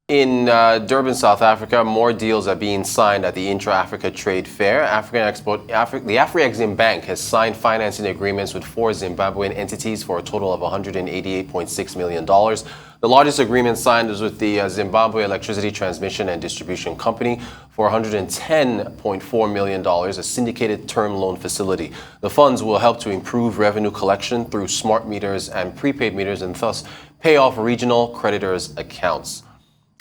In Durban, South Africa, more deals are being signed at the Intra-Africa Trade Fair. The Afri-Exim Bank has signed financing agreements with 4 Zimbabwean entities for a total of $188.6 million. The largest agreement signed is with the Zimbabwe Electricity Transmission and Distribution Company for $110.4 million, a syndicated term loan facility. The funds will help to improve revenue collection through smart meters and prepaid meters and thus pay off regional creditors' accounts.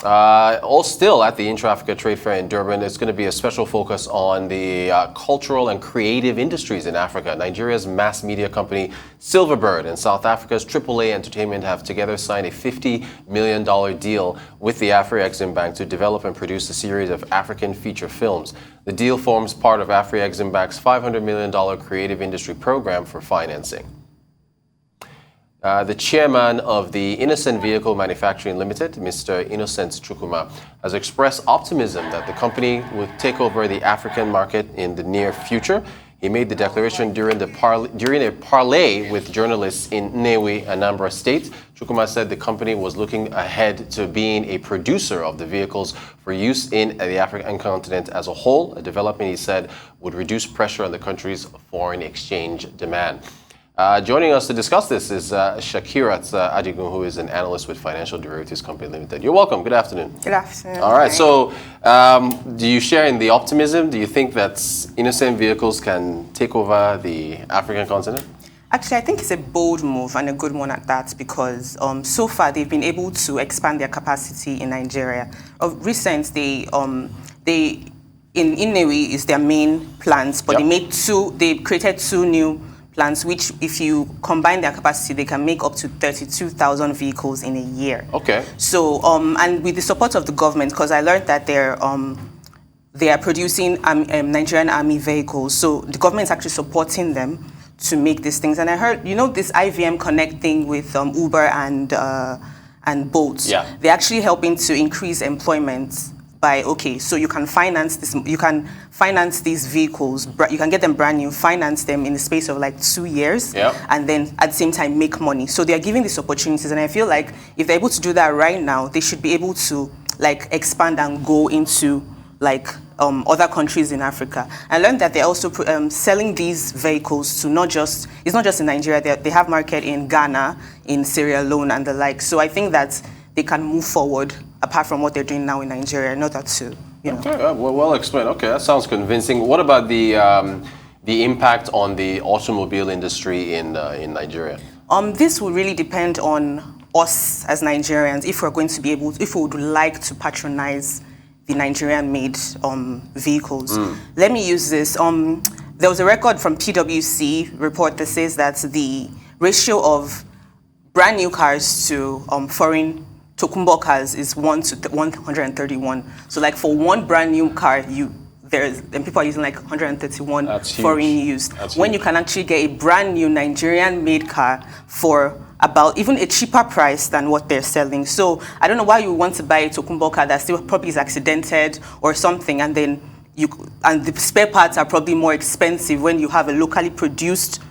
All still at the Intra-Africa Trade Fair in Durban, it's going to be a special focus on the cultural and creative industries in Africa. Nigeria's mass media company Silverbird and South Africa's AAA Entertainment have together signed a $50 million deal with the Afri-Exim Bank to develop and produce a series of African feature films. The deal forms part of Afri-Exim Bank's $500 million creative industry program for financing. The chairman of the Innoson Vehicle Manufacturing Limited, Mr. Innocent Chukwuma, has expressed optimism that the company will take over the African market in the near future. He made the declaration during a parley with journalists in Nnewi, Anambra State. Chukwuma said the company was looking ahead to being a producer of the vehicles for use in the African continent as a whole, a development he said would reduce pressure on the country's foreign exchange demand. Joining us to discuss this is Shakirat Adigun, who is an analyst with Financial Derivatives Company Limited. You're welcome. Good afternoon. Good afternoon. All right. So, do you share in the optimism? Do you think that Innoson Vehicles can take over the African continent? Actually, I think it's a bold move and a good one at that because so far they've been able to expand their capacity in Nigeria. Of recent, in Nnewi is their main plants, but they created 2 new plants, which if you combine their capacity, they can make up to 32,000 vehicles in a year. Okay. So, and with the support of the government, because I learned that they are producing Nigerian army vehicles. So the government is actually supporting them to make these things. And I heard, this IVM Connect thing with Uber and Bolt. Yeah. They're actually helping to increase employment by, so you can finance these vehicles, you can get them brand new, finance them in the space of like 2 years, and then at the same time make money. So they are giving these opportunities, and I feel like if they're able to do that right now, they should be able to like expand and go into like other countries in Africa. I learned that they're also selling these vehicles to it's not just in Nigeria, they have market in Ghana, in Sierra Leone and the like. So I think that they can move forward apart from what they're doing now in Nigeria, not that too, Okay, well explained. Okay, that sounds convincing. What about the impact on the automobile industry in Nigeria? This will really depend on us as Nigerians if we would like to patronize the Nigerian-made vehicles. Let me use this. There was a record from PwC report that says that the ratio of brand new cars to foreign Tokumbo cars is 1 to 131. So like for one brand new car, people are using like 131 foreign used. When you can actually get a brand new Nigerian made car for about even a cheaper price than what they're selling. So I don't know why you want to buy a Tokumbo car that still probably is accidented or something, and then the spare parts are probably more expensive when you have a locally produced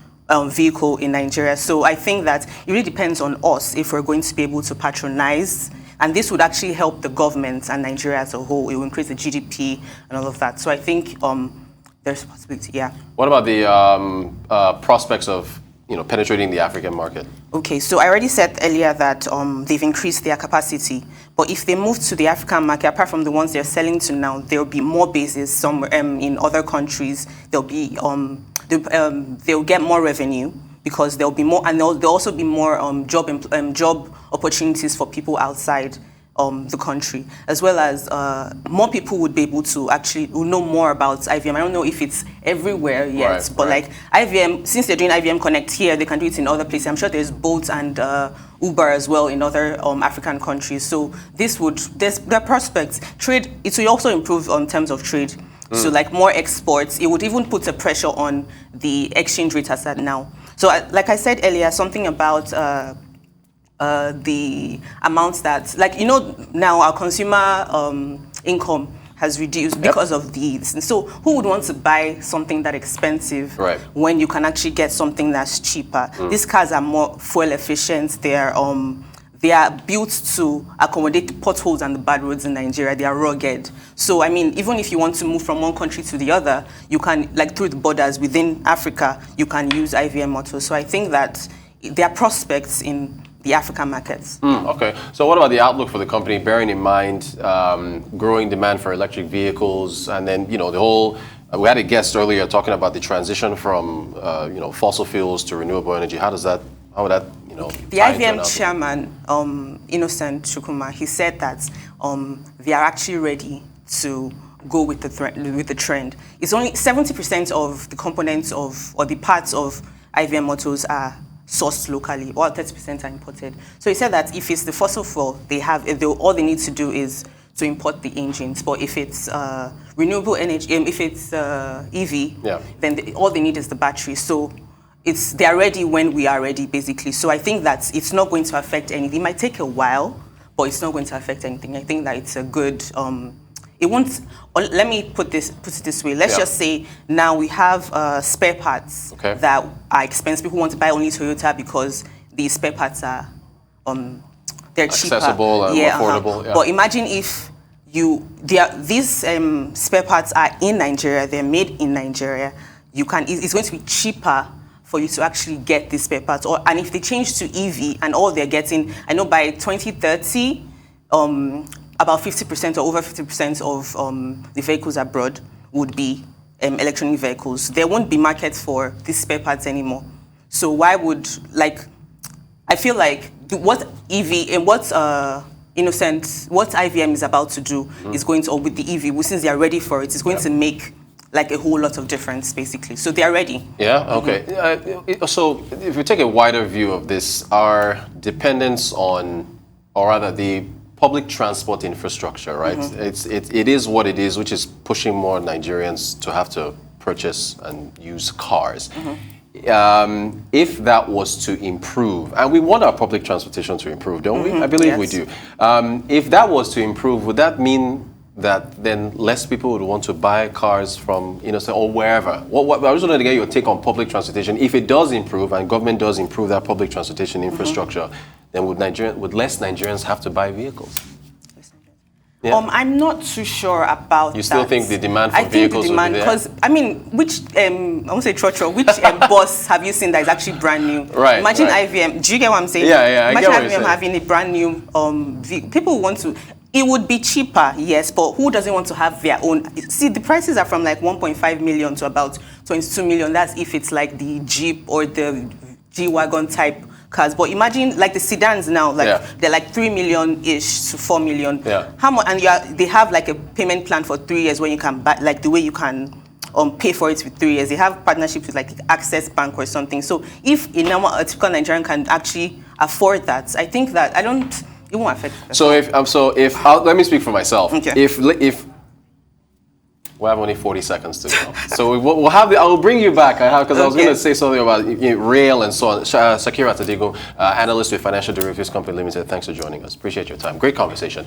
vehicle in Nigeria. So I think that it really depends on us if we're going to be able to patronize, and this would actually help the government and Nigeria as a whole. It will increase the GDP and all of that. So I think there's a possibility, yeah. What about the prospects of penetrating the African market? Okay, so I already said earlier that they've increased their capacity, but if they move to the African market, apart from the ones they're selling to now, there will be more bases somewhere in other countries. There'll be they'll get more revenue because there'll be more, and there'll also be more job opportunities for people outside the country, as well as more people would be able to know more about IVM. I don't know if it's everywhere yet, but like IVM, since they're doing IVM Connect here, they can do it in other places. I'm sure there's Bolt and Uber as well in other African countries. So there's prospects. Trade, it will also improve on terms of trade. So like more exports, it would even put a pressure on the exchange rate as at now. So like I said earlier, something about the amounts that, now our consumer income has reduced because of these. And so who would want to buy something that expensive when you can actually get something that's cheaper? These cars are more fuel efficient. they are built to accommodate the potholes and the bad roads in Nigeria. They are rugged. So, I mean, even if you want to move from one country to the other, you can, like through the borders within Africa, you can use IVM motors. So I think that there are prospects in the African markets. Okay. So what about the outlook for the company, bearing in mind growing demand for electric vehicles, and then, the whole, we had a guest earlier talking about the transition from, fossil fuels to renewable energy. How would that, the IVM chairman, Innoson Chukwuma, he said that they are actually ready to go with the trend. It's only 70% of the components or the parts of IVM motors are sourced locally, while 30% are imported. So he said that if it's the fossil fuel, all they need to do is to import the engines. But if it's renewable energy, if it's EV, then all they need is the battery. So they are ready when we are ready, basically. So I think that it's not going to affect anything. It might take a while, but it's not going to affect anything. I think that it's a good. It won't. Let me put it this way. Let's just say now we have spare parts that are expensive. People want to buy only Toyota because the spare parts are they're cheaper, accessible and affordable. But imagine if these spare parts are in Nigeria. They're made in Nigeria. It's going to be cheaper for you to actually get these spare parts. And if they change to EV and all they're getting, I know by 2030, about 50% or over 50% of the vehicles abroad would be electronic vehicles. There won't be markets for these spare parts anymore. So why would, I feel like what EV and what what IVM is about to do is going to, or with the EV, since they are ready for it, is going to make like a whole lot of difference, basically. So they are ready. Yeah, okay. So if we take a wider view of this, our dependence on, or rather the public transport infrastructure, right? It is what it is, which is pushing more Nigerians to have to purchase and use cars. If that was to improve, and we want our public transportation to improve, don't we? I believe we do. If that was to improve, would that mean that then less people would want to buy cars from Innoson or wherever? I just wanted to get your take on public transportation. If it does improve and government does improve that public transportation infrastructure, then would less Nigerians have to buy vehicles? I'm not too sure about that. You still think the demand for vehicles will be there? Because, I mean, which, I won't say trotro, which bus have you seen that is actually brand new? Right. Imagine IVM, do you get what I'm saying? Yeah, Imagine IVM having a brand new vehicle. People want to, it would be cheaper, yes, but who doesn't want to have their own? See, the prices are from like 1.5 million to about 22 million. That's if it's like the Jeep or the G-Wagon type cars. But imagine like the sedans now, they're like 3 million-ish to 4 million. How much? And they have like a payment plan for 3 years when you can buy, like the way you can pay for it with 3 years. They have partnerships with like Access Bank or something. So if a typical Nigerian can actually afford that, I think that it won't affect them. So if let me speak for myself. Okay. If we have only 40 seconds to go, so we'll have I will bring you back. Because I was going to say something about rail and so on. Shakirat Adigun, analyst with Financial Derivatives Company Limited. Thanks for joining us. Appreciate your time. Great conversation.